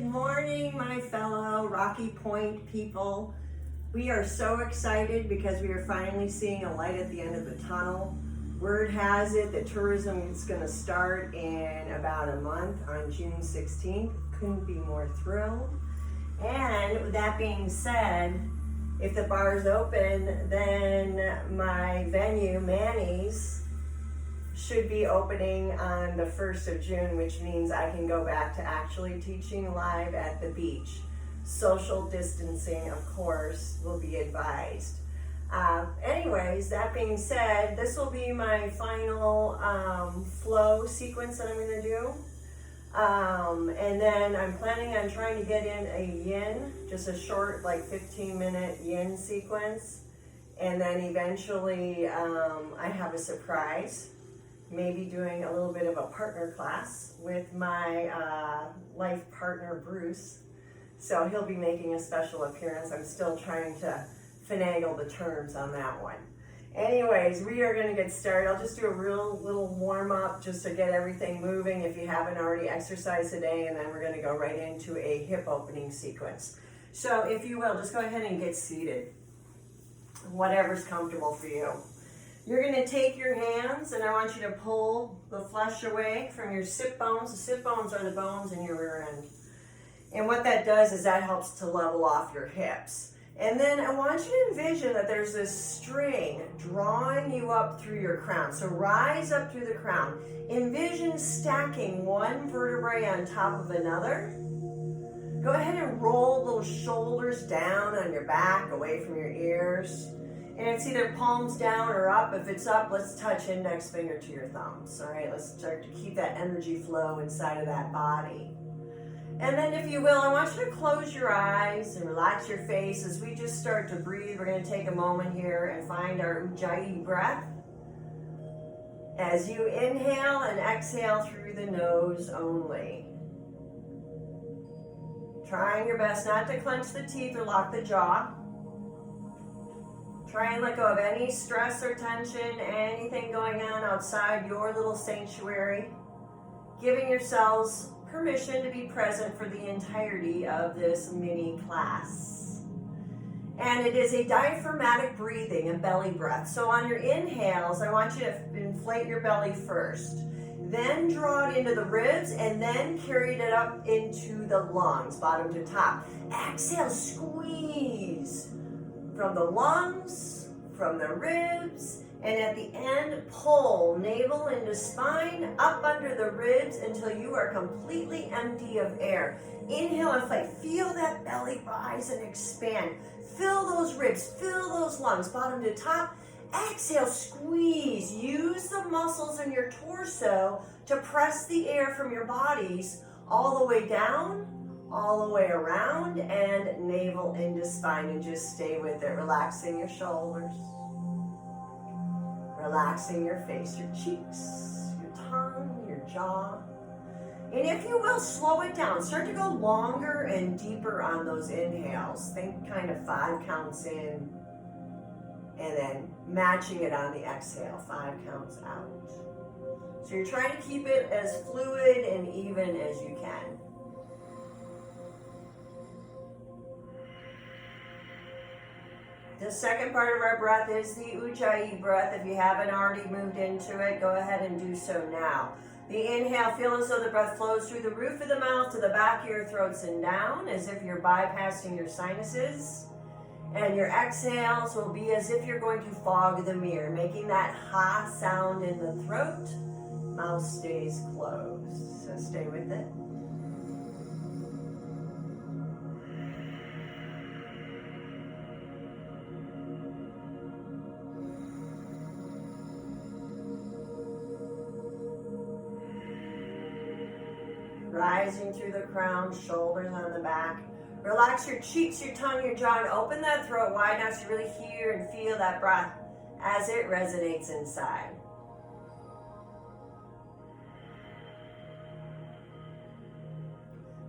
morning, my fellow Rocky Point people. We are so excited because we are finally seeing a light at the end of the tunnel. Word has it that tourism is going to start in about a month on June 16th. Couldn't be more thrilled. And with that being said, if the bar's open, then my venue, Manny's, should be opening on the 1st of June, which means I can go back to actually teaching live at the beach. Social distancing, of course, will be advised. Anyways, that being said, this will be my final flow sequence that I'm going to do. And then I'm planning on trying to get in a yin, just a short, like 15-minute yin sequence. And then eventually I have a surprise. Maybe doing a little bit of a partner class with my life partner, Bruce. So he'll be making a special appearance. I'm still trying to finagle the terms on that one. Anyways, we are going to get started. I'll just do a real little warm up just to get everything moving if you haven't already exercised today, and then we're going to go right into a hip opening sequence. So if you will, just go ahead and get seated, whatever's comfortable for you. You're going to take your hands, and I want you to pull the flesh away from your sit bones. The sit bones are the bones in your rear end. And what that does is that helps to level off your hips. And then I want you to envision that there's this string drawing you up through your crown. So rise up through the crown. Envision stacking one vertebrae on top of another. Go ahead and roll those shoulders down on your back, away from your ears. And it's either palms down or up. If it's up, let's touch index finger to your thumbs. All right, let's start to keep that energy flow inside of that body. And then if you will, I want you to close your eyes and relax your face as we just start to breathe. We're going to take a moment here and find our Ujjayi breath. As you inhale and exhale through the nose only. Trying your best not to clench the teeth or lock the jaw. Try and let go of any stress or tension, anything going on outside your little sanctuary. Giving yourselves permission to be present for the entirety of this mini class. And it is a diaphragmatic breathing, a belly breath. So on your inhales, I want you to inflate your belly first. Then draw it into the ribs and then carry it up into the lungs, bottom to top. Exhale, squeeze. From the lungs, from the ribs, and at the end, pull navel into spine, up under the ribs until you are completely empty of air. Inhale, inflate. Feel that belly rise and expand. Fill those ribs, fill those lungs, bottom to top. Exhale, squeeze. Use the muscles in your torso to press the air from your bodies all the way down, all the way around, and navel into spine, and just stay with it, relaxing your shoulders, relaxing your face, your cheeks, your tongue, your jaw. And if you will, slow it down. Start to go longer and deeper on those inhales. Think kind of 5 counts in, and then matching it on the exhale, 5 counts out. So you're trying to keep it as fluid and even as you can. The second part of our breath is the Ujjayi breath. If you haven't already moved into it, go ahead and do so now. The inhale, feel as though the breath flows through the roof of the mouth to the back of your throats and down, as if you're bypassing your sinuses. And your exhales will be as if you're going to fog the mirror, making that ha sound in the throat. Mouth stays closed, so stay with it. Rising through the crown, shoulders on the back. Relax your cheeks, your tongue, your jaw, and open that throat wide enough to really hear and feel that breath as it resonates inside.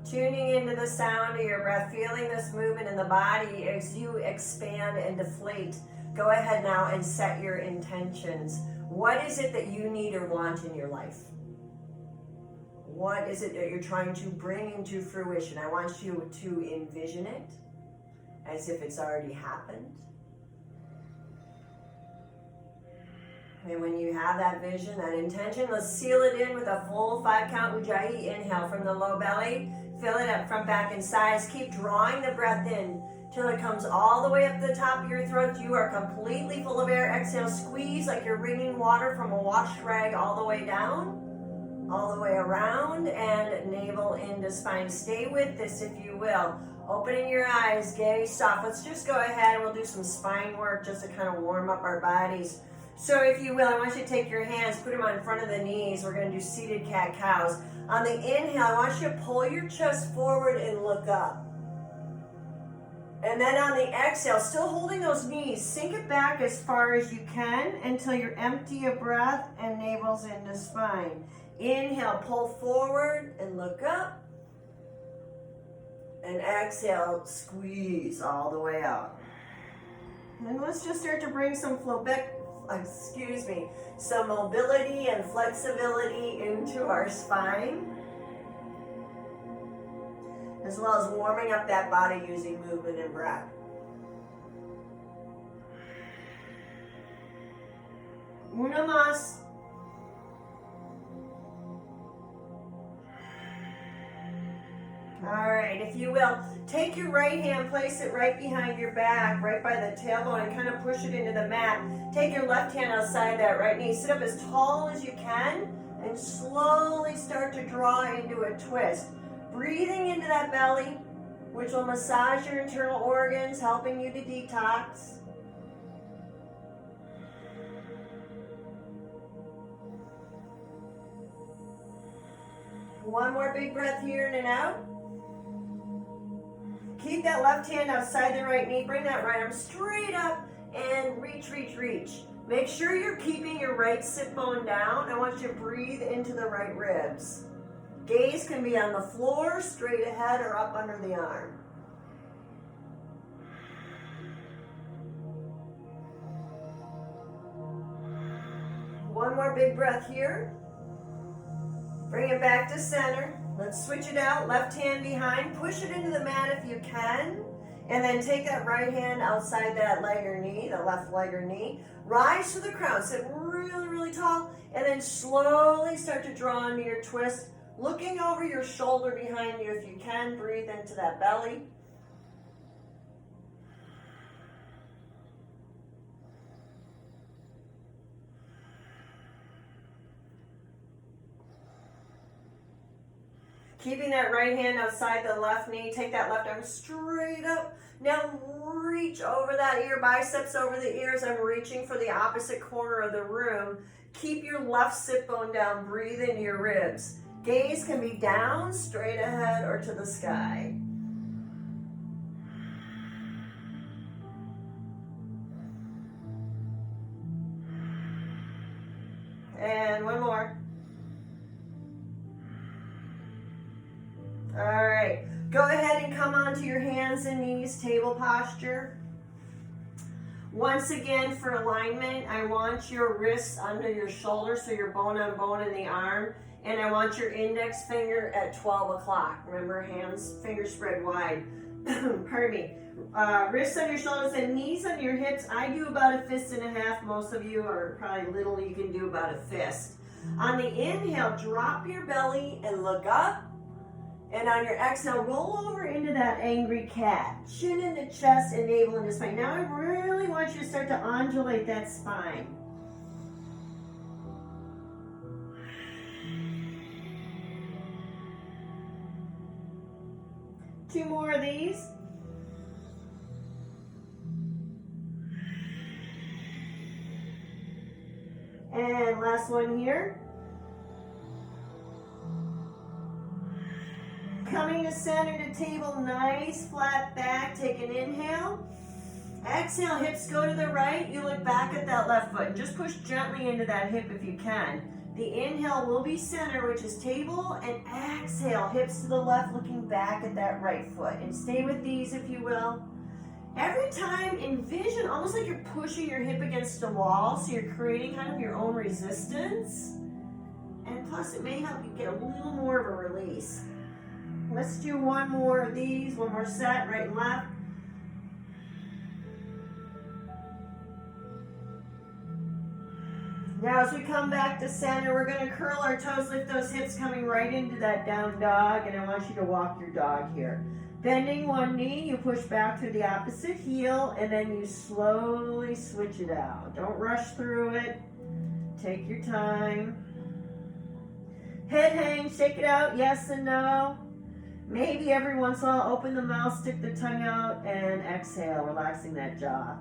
Tuning into the sound of your breath, feeling this movement in the body as you expand and deflate. Go ahead now and set your intentions. What is it that you need or want in your life? What is it that you're trying to bring into fruition? I want you to envision it as if it's already happened. And when you have that vision, that intention, let's seal it in with a full 5-count Ujjayi. Inhale from the low belly. Fill it up from back and sides. Keep drawing the breath in till it comes all the way up to the top of your throat. You are completely full of air. Exhale, squeeze like you're wringing water from a wash rag all the way down, all the way around, and navel into spine. Stay with this if you will. Opening your eyes, gaze soft. Let's just go ahead and we'll do some spine work just to kind of warm up our bodies. So if you will, I want you to take your hands, put them on front of the knees. We're going to do seated cat-cows. On the inhale, I want you to pull your chest forward and look up. And then on the exhale, still holding those knees, sink it back as far as you can until you're empty of breath and navel's into spine. Inhale, pull forward and look up. And exhale, squeeze all the way out. And let's just start to bring some some mobility and flexibility into our spine, as well as warming up that body using movement and breath. Uno más. All right, if you will, take your right hand, place it right behind your back, right by the tailbone, and kind of push it into the mat. Take your left hand outside that right knee. Sit up as tall as you can and slowly start to draw into a twist. Breathing into that belly, which will massage your internal organs, helping you to detox. One more big breath here in and out. Keep that left hand outside the right knee. Bring that right arm straight up and reach, reach, reach. Make sure you're keeping your right sit bone down. I want you to breathe into the right ribs. Gaze can be on the floor, straight ahead, or up under the arm. One more big breath here. Bring it back to center. Let's switch it out. Left hand behind. Push it into the mat if you can. And then take that right hand outside that leg or knee, the left leg or knee. Rise to the crown. Sit really, really tall. And then slowly start to draw into your twist. Looking over your shoulder behind you if you can. Breathe into that belly. Keeping that right hand outside the left knee. Take that left arm straight up. Now reach over that ear, biceps over the ears. I'm reaching for the opposite corner of the room. Keep your left sit bone down. Breathe into your ribs. Gaze can be down, straight ahead, or to the sky. And one more. All right, go ahead and come onto your hands and knees, table posture. Once again, for alignment, I want your wrists under your shoulders, so you're bone on bone in the arm, and I want your index finger at 12 o'clock. Remember, hands, fingers spread wide. Pardon me. Wrists on your shoulders and knees on your hips. I do about a fist and a half. Most of you are probably little, you can do about a fist. On the inhale, drop your belly and look up. And on your exhale, roll over into that angry cat. Chin in the chest and navel into spine. Now I really want you to start to undulate that spine. Two more of these. And last one here. Coming to center to table, nice flat back. Take an inhale. Exhale, hips go to the right. You look back at that left foot. Just push gently into that hip if you can. The inhale will be center, which is table, and exhale, hips to the left, looking back at that right foot. And stay with these if you will. Every time, envision almost like you're pushing your hip against a wall, so you're creating kind of your own resistance. And Plus, it may help you get a little more of a release. Let's do one more of these, one more set, right and left. Now as we come back to center, we're going to curl our toes, lift those hips, coming right into that down dog, and I want you to walk your dog here. Bending one knee, you push back through the opposite heel, and then you slowly switch it out. Don't rush through it. Take your time. Head hangs, shake it out, yes and no. Maybe every once in a while, open the mouth, stick the tongue out, and exhale, relaxing that jaw.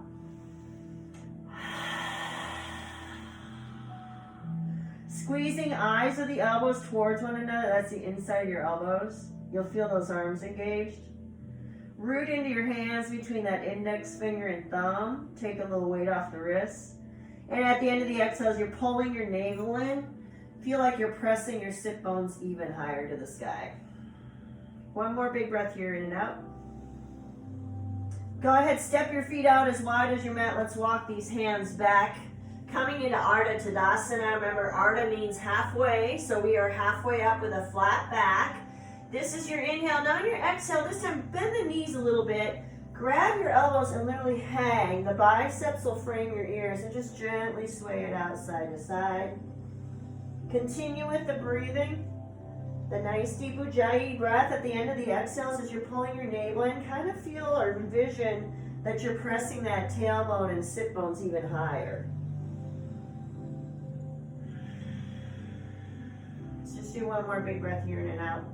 Squeezing eyes of the elbows towards one another, that's the inside of your elbows. You'll feel those arms engaged. Root into your hands between that index finger and thumb. Take a little weight off the wrists. And at the end of the exhales, you're pulling your navel in. Feel like you're pressing your sit bones even higher to the sky. One more big breath here, in and out. Go ahead, step your feet out as wide as your mat. Let's walk these hands back. Coming into Ardha Tadasana. Remember, Ardha means halfway, so we are halfway up with a flat back. This is your inhale. Now on your exhale, this time bend the knees a little bit. Grab your elbows and literally hang. The biceps will frame your ears, and just gently sway it out side to side. Continue with the breathing. The nice deep Ujjayi breath at the end of the exhales as you're pulling your navel in. Kind of feel or envision that you're pressing that tailbone and sit bones even higher. Let's just do one more big breath here, in and out.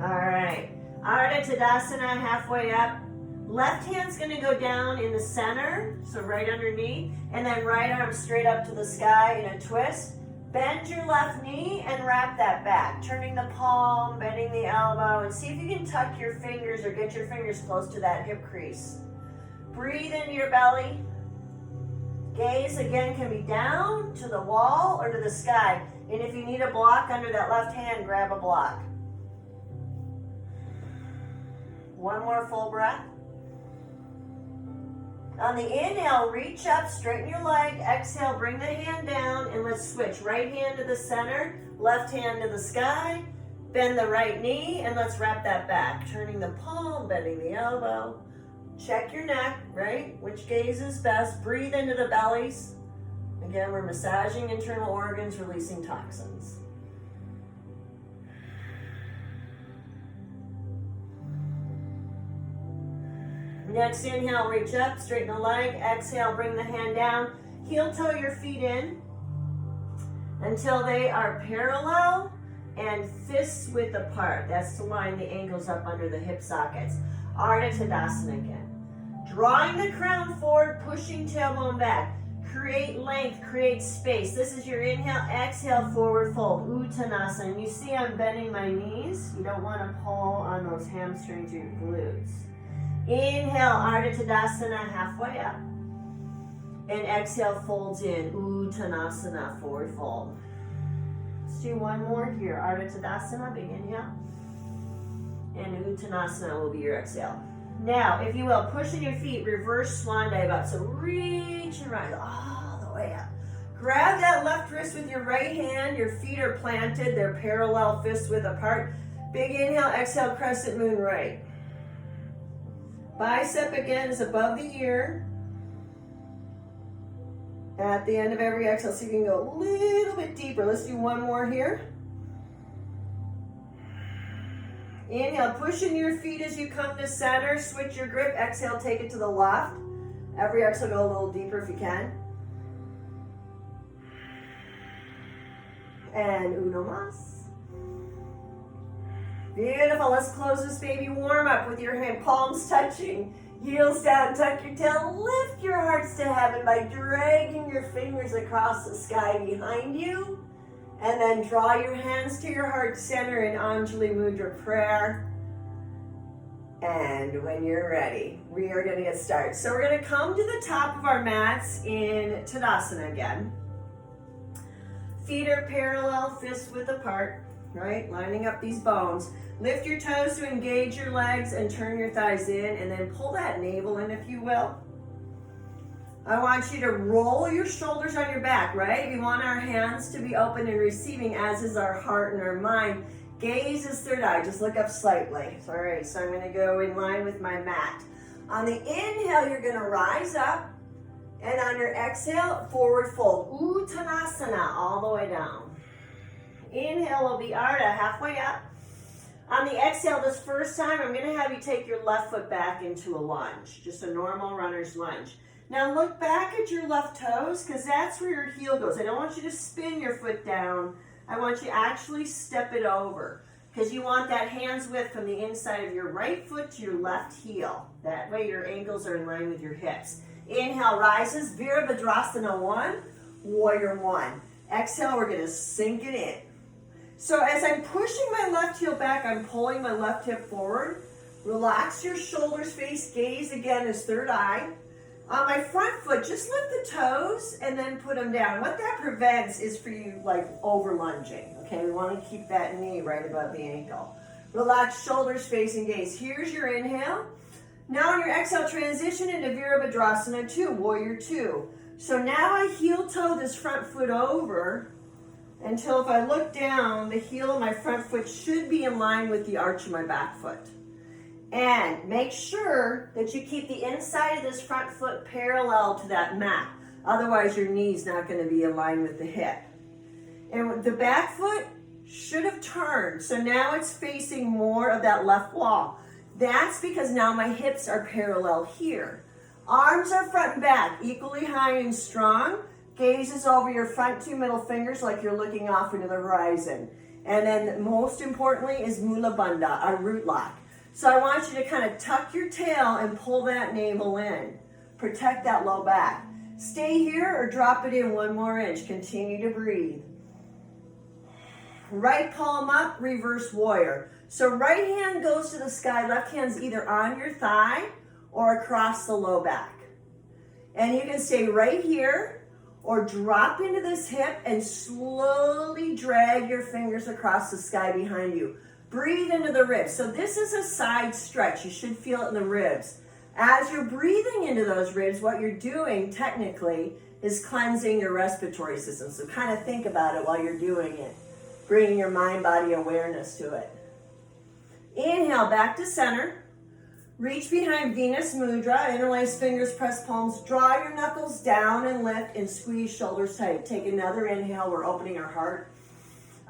All right, Ardha Tadasana, halfway up. Left hand's gonna go down in the center, so right underneath, and then right arm straight up to the sky in a twist. Bend your left knee and wrap that back, turning the palm, bending the elbow, and see if you can tuck your fingers or get your fingers close to that hip crease. Breathe into your belly. Gaze again can be down to the wall or to the sky, and if you need a block under that left hand, grab a block. One more full breath. On the inhale, reach up, straighten your leg. Exhale, bring the hand down, and let's switch. Right hand to the center, left hand to the sky. Bend the right knee, and let's wrap that back. Turning the palm, bending the elbow. Check your neck, right? Which gaze is best? Breathe into the bellies. Again, we're massaging internal organs, releasing toxins. Next inhale, reach up, straighten the leg. Exhale, bring the hand down. Heel toe your feet in until they are parallel and fists width apart. That's to line the ankles up under the hip sockets. Ardha Tadasana again. Drawing the crown forward, pushing tailbone back. Create length, create space. This is your inhale, exhale, forward fold, Uttanasana. And you see I'm bending my knees. You don't want to pull on those hamstrings or your glutes. Inhale, Ardha Tadasana, halfway up. And exhale, folds in, Uttanasana, forward fold. Let's do one more here. Ardha Tadasana, big inhale. And Uttanasana will be your exhale. Now, if you will, pushing your feet, reverse swan dive up. So reach and rise all the way up. Grab that left wrist with your right hand. Your feet are planted. They're parallel, fists width apart. Big inhale, exhale, crescent moon right. Bicep again is above the ear. At the end of every exhale, so you can go a little bit deeper. Let's do one more here. Inhale, pushing your feet as you come to center. Switch your grip. Exhale, take it to the left. Every exhale, go a little deeper if you can. And Uno Mas. Beautiful. Let's close this baby warm up with your hand palms touching. Heels down, tuck your tail. Lift your hearts to heaven by dragging your fingers across the sky behind you. And then draw your hands to your heart center in Anjali Mudra prayer. And when you're ready, we are going to get started. So we're going to come to the top of our mats in Tadasana again. Feet are parallel, fists width apart, right? Lining up these bones. Lift your toes to engage your legs and turn your thighs in, and then pull that navel in, if you will. I want you to roll your shoulders on your back, right? We want our hands to be open and receiving, as is our heart and our mind. Gaze is third eye, just look up slightly. All right, so I'm gonna go in line with my mat. On the inhale, you're gonna rise up, and on your exhale, forward fold. Uttanasana, all the way down. Inhale will be Ardha, halfway up. On the exhale, this first time, I'm gonna have you take your left foot back into a lunge, just a normal runner's lunge. Now look back at your left toes, because that's where your heel goes. I don't want you to spin your foot down. I want you to actually step it over, because you want that hand's width from the inside of your right foot to your left heel. That way your ankles are in line with your hips. Inhale rises, Virabhadrasana 1, Warrior 1. Exhale, we're gonna sink it in. So as I'm pushing my left heel back, I'm pulling my left hip forward. Relax your shoulders, face, gaze again is third eye. On my front foot, just lift the toes and then put them down. What that prevents is for you like over lunging. Okay, we want to keep that knee right above the ankle. Relax shoulders, face, and gaze. Here's your inhale. Now on your exhale, transition into Virabhadrasana 2, Warrior 2. So now I heel toe this front foot over until if I look down, the heel of my front foot should be in line with the arch of my back foot. And make sure that you keep the inside of this front foot parallel to that mat. Otherwise, your knee's not going to be in line with the hip. And the back foot should have turned. So now it's facing more of that left wall. That's because now my hips are parallel here. Arms are front and back, equally high and strong. Gaze is over your front two middle fingers like you're looking off into the horizon. And then most importantly is Mula Bandha, our root lock. So I want you to kind of tuck your tail and pull that navel in. Protect that low back. Stay here or drop it in 1 more inch. Continue to breathe. Right palm up, reverse warrior. So right hand goes to the sky, left hand's either on your thigh or across the low back. And you can stay right here or drop into this hip and slowly drag your fingers across the sky behind you. Breathe into the ribs. So this is a side stretch. You should feel it in the ribs. As you're breathing into those ribs, what you're doing technically is cleansing your respiratory system. So kind of think about it while you're doing it. Bringing your mind-body awareness to it. Inhale, back to center. Reach behind Venus Mudra. Interlace fingers, press palms. Draw your knuckles down and lift and squeeze shoulders tight. Take another inhale. We're opening our heart.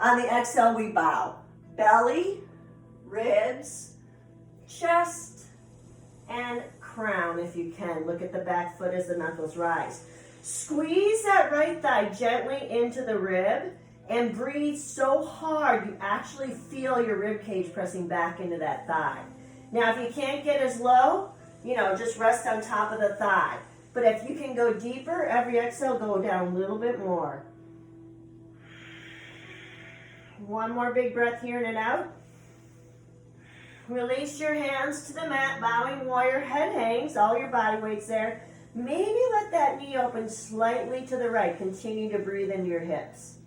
On the exhale, we bow. Belly, ribs, chest, and crown if you can. Look at the back foot as the knuckles rise. Squeeze that right thigh gently into the rib and breathe so hard you actually feel your rib cage pressing back into that thigh. Now if you can't get as low, just rest on top of the thigh. But if you can go deeper, every exhale, go down a little bit more. 1 more big breath here in and out. Release your hands to the mat, bowing warrior, head hangs, all your body weight's there. Maybe let that knee open slightly to the right. Continue to breathe into your hips.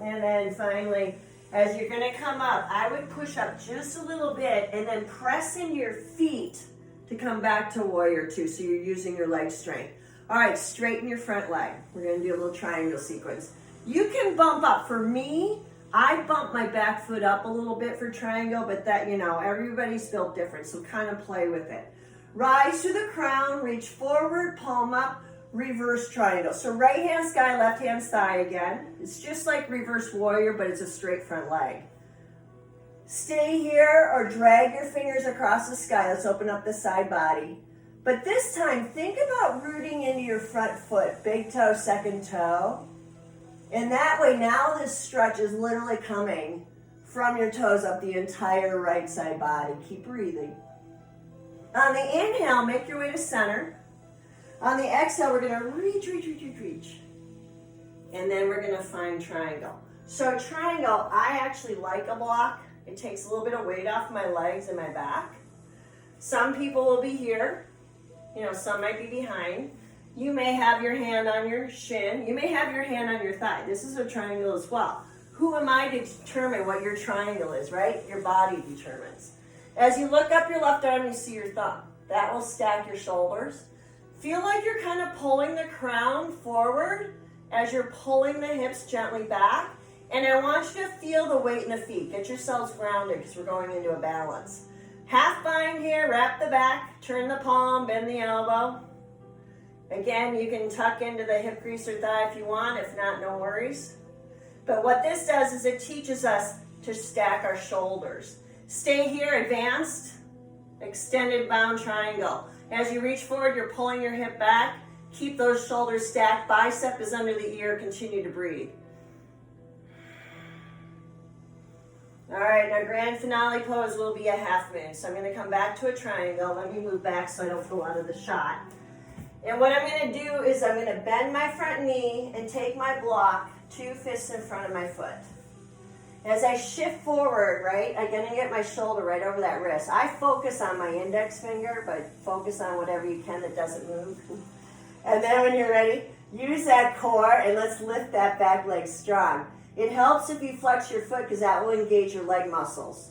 And then finally, as you're gonna come up, I would push up just a little bit and then press in your feet to come back to warrior 2, so you're using your leg strength. All right, straighten your front leg. We're gonna do a little triangle sequence. You can bump up. For me, I bump my back foot up a little bit for triangle, but that, everybody's built different, so kind of play with it. Rise to the crown, reach forward, palm up, reverse triangle. So right hand sky, left hand thigh again. It's just like reverse warrior, but it's a straight front leg. Stay here or drag your fingers across the sky. Let's open up the side body. But this time, think about rooting into your front foot. Big toe, second toe. And that way, now this stretch is literally coming from your toes up the entire right side body. Keep breathing. On the inhale, make your way to center. On the exhale, we're gonna reach. And then we're gonna find triangle. So triangle, I actually like a block. It takes a little bit of weight off my legs and my back. Some people will be here. Some might be behind. You may have your hand on your shin. You may have your hand on your thigh. This is a triangle as well. Who am I to determine what your triangle is, right? Your body determines. As you look up your left arm, you see your thumb. That will stack your shoulders. Feel like you're kind of pulling the crown forward as you're pulling the hips gently back. And I want you to feel the weight in the feet. Get yourselves grounded because we're going into a balance. Half bind here, wrap the back, turn the palm, bend the elbow. Again, you can tuck into the hip crease or thigh if you want. If not, no worries. But what this does is it teaches us to stack our shoulders. Stay here, advanced, extended bound triangle. As you reach forward, you're pulling your hip back. Keep those shoulders stacked. Bicep is under the ear. Continue to breathe. All right, our grand finale pose will be a half moon. So I'm going to come back to a triangle. Let me move back so I don't go out of the shot. And what I'm going to do is I'm going to bend my front knee and take my block 2 fists in front of my foot. As I shift forward, right, I'm going to get my shoulder right over that wrist. I focus on my index finger, but focus on whatever you can that doesn't move. And then when you're ready, use that core and let's lift that back leg strong. It helps if you flex your foot because that will engage your leg muscles.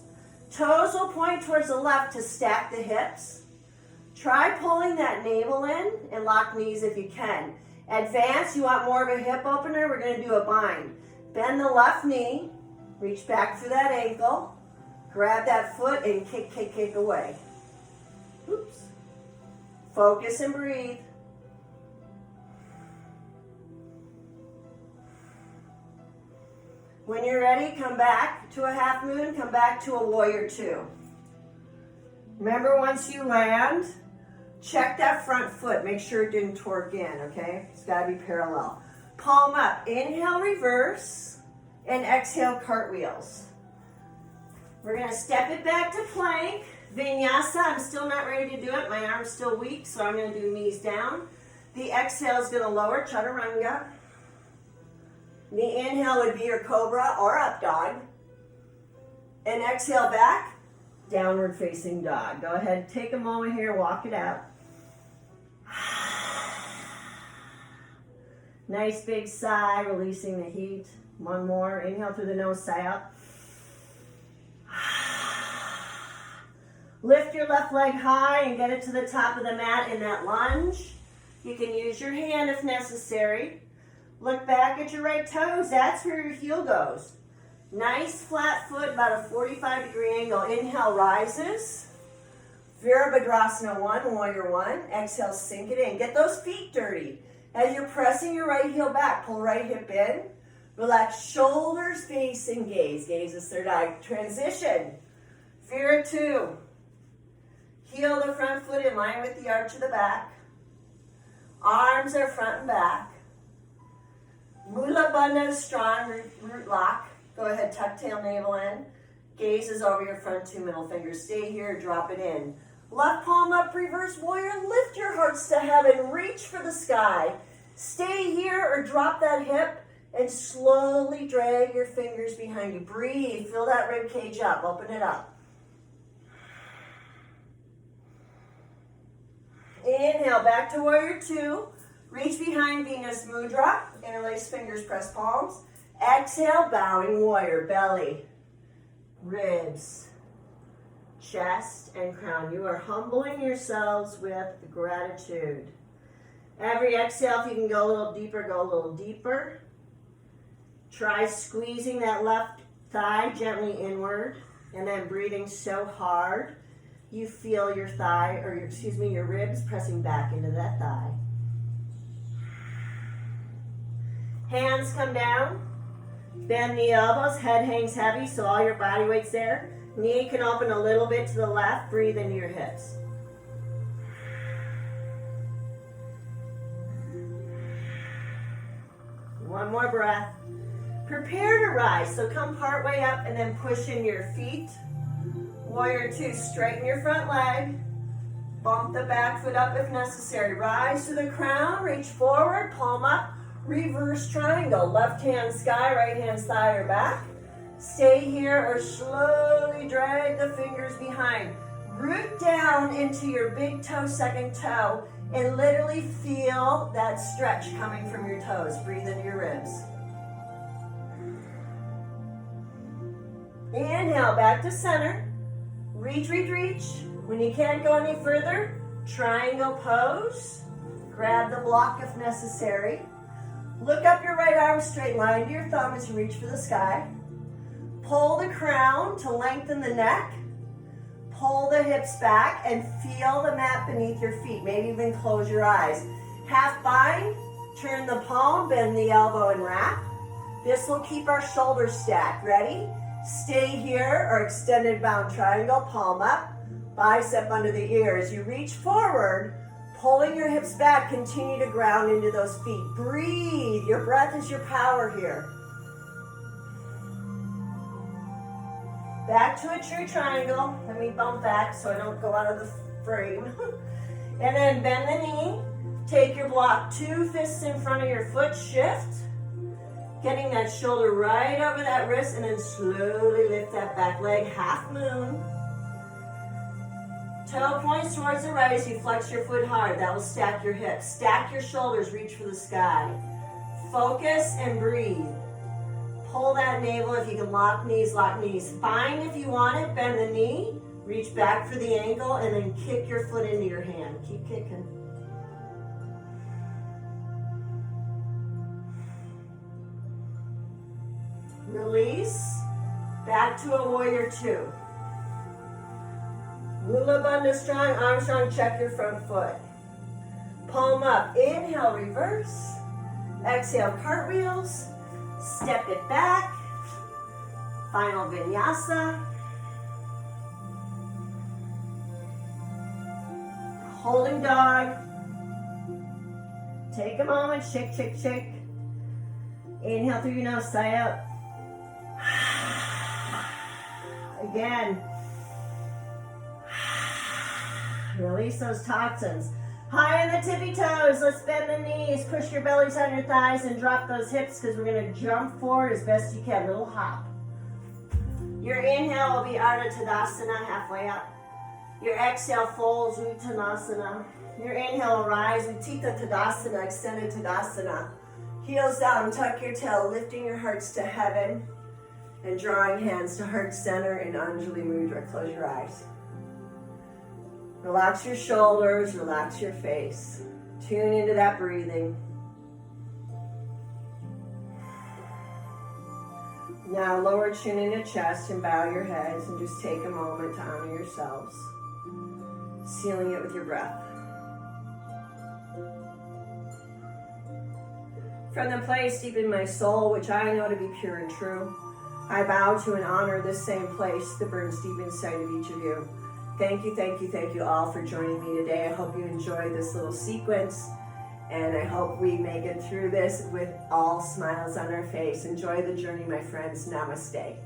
Toes will point towards the left to stack the hips. Try pulling that navel in and lock knees if you can. Advance, you want more of a hip opener, we're going to do a bind. Bend the left knee, reach back through that ankle, grab that foot and kick, kick, kick away. Oops. Focus and breathe. When you're ready, come back to a half moon, come back to a warrior 2. Remember, once you land, check that front foot. Make sure it didn't torque in, okay? It's got to be parallel. Palm up. Inhale, reverse, and exhale, cartwheels. We're going to step it back to plank. Vinyasa, I'm still not ready to do it. My arm's still weak, so I'm going to do knees down. The exhale is going to lower, chaturanga. The inhale would be your cobra or up dog. And exhale back, downward facing dog. Go ahead, take a moment here, walk it out. Nice big sigh, releasing the heat. One more, inhale through the nose, sigh out. Lift your left leg high and get it to the top of the mat in that lunge. You can use your hand if necessary. Look back at your right toes. That's where your heel goes. Nice flat foot, about a 45-degree angle. Inhale, rises. Virabhadrasana 1, warrior 1. Exhale, sink it in. Get those feet dirty. As you're pressing your right heel back, pull right hip in. Relax shoulders, face, and gaze. Gaze is third eye. Transition. Vira 2. Heel the front foot in line with the arch of the back. Arms are front and back. Mula Bandha is strong, root lock. Go ahead, tuck tail navel in. Gaze is over your front 2 middle fingers. Stay here, drop it in. Left palm up, reverse warrior. Lift your hearts to heaven. Reach for the sky. Stay here or drop that hip and slowly drag your fingers behind you. Breathe. Fill that rib cage up. Open it up. Inhale, back to warrior 2. Reach behind Venus Mudra. Interlace fingers, press palms. Exhale, bowing warrior. Belly, ribs, chest, and crown. You are humbling yourselves with gratitude. Every exhale, if you can go a little deeper, go a little deeper. Try squeezing that left thigh gently inward and then breathing so hard you feel your thigh, or your ribs pressing back into that thigh. Hands come down. Bend the elbows, head hangs heavy, so all your body weight's there. Knee can open a little bit to the left. Breathe into your hips. One more breath. Prepare to rise. So come part way up and then push in your feet. Warrior 2, straighten your front leg. Bump the back foot up if necessary. Rise to the crown, reach forward, palm up. Reverse triangle. Left hand sky, right hand thigh or back. Stay here or slowly drag the fingers behind. Root down into your big toe, second toe, and literally feel that stretch coming from your toes. Breathe into your ribs. Inhale, back to center. Reach, reach, reach. When you can't go any further, triangle pose. Grab the block if necessary. Look up your right arm straight, line to your thumb as you reach for the sky. Pull the crown to lengthen the neck. Pull the hips back and feel the mat beneath your feet. Maybe even close your eyes. Half bind, turn the palm, bend the elbow and wrap. This will keep our shoulders stacked. Ready? Stay here or extended bound triangle, palm up, bicep under the ear. As you reach forward, pulling your hips back, continue to ground into those feet. Breathe. Your breath is your power here. Back to a true triangle. Let me bump back so I don't go out of the frame. And then bend the knee. Take your block, 2 fists in front of your foot, shift. Getting that shoulder right over that wrist and then slowly lift that back leg, half moon. Toe points towards the right as you flex your foot hard. That will stack your hips. Stack your shoulders, reach for the sky. Focus and breathe. Pull that navel if you can, lock knees, lock knees. Spine if you want it, bend the knee, reach back for the ankle, and then kick your foot into your hand. Keep kicking. Release, back to a warrior 2. Mula Bandha strong, arm strong, check your front foot. Palm up, inhale, reverse. Exhale, cartwheels. Step it back. Final vinyasa. Holding dog. Take a moment, shake, shake, shake. Inhale through your nose, sigh out. Again. Release those toxins. High on the tippy toes. Let's bend the knees. Push your bellies on your thighs and drop those hips because we're going to jump forward as best you can. Little hop. Your inhale will be Ardha Tadasana, halfway up. Your exhale folds Uttanasana. Your inhale will rise Utthita Tadasana, extended Tadasana. Heels down, tuck your tail, lifting your hearts to heaven and drawing hands to heart center in Anjali Mudra. Close your eyes. Relax your shoulders, relax your face. Tune into that breathing. Now lower chin into chest and bow your heads and just take a moment to honor yourselves. Sealing it with your breath. From the place deep in my soul, which I know to be pure and true, I bow to and honor this same place that burns deep inside of each of you. Thank you, thank you, thank you all for joining me today. I hope you enjoyed this little sequence, and I hope we make it through this with all smiles on our face. Enjoy the journey, my friends. Namaste.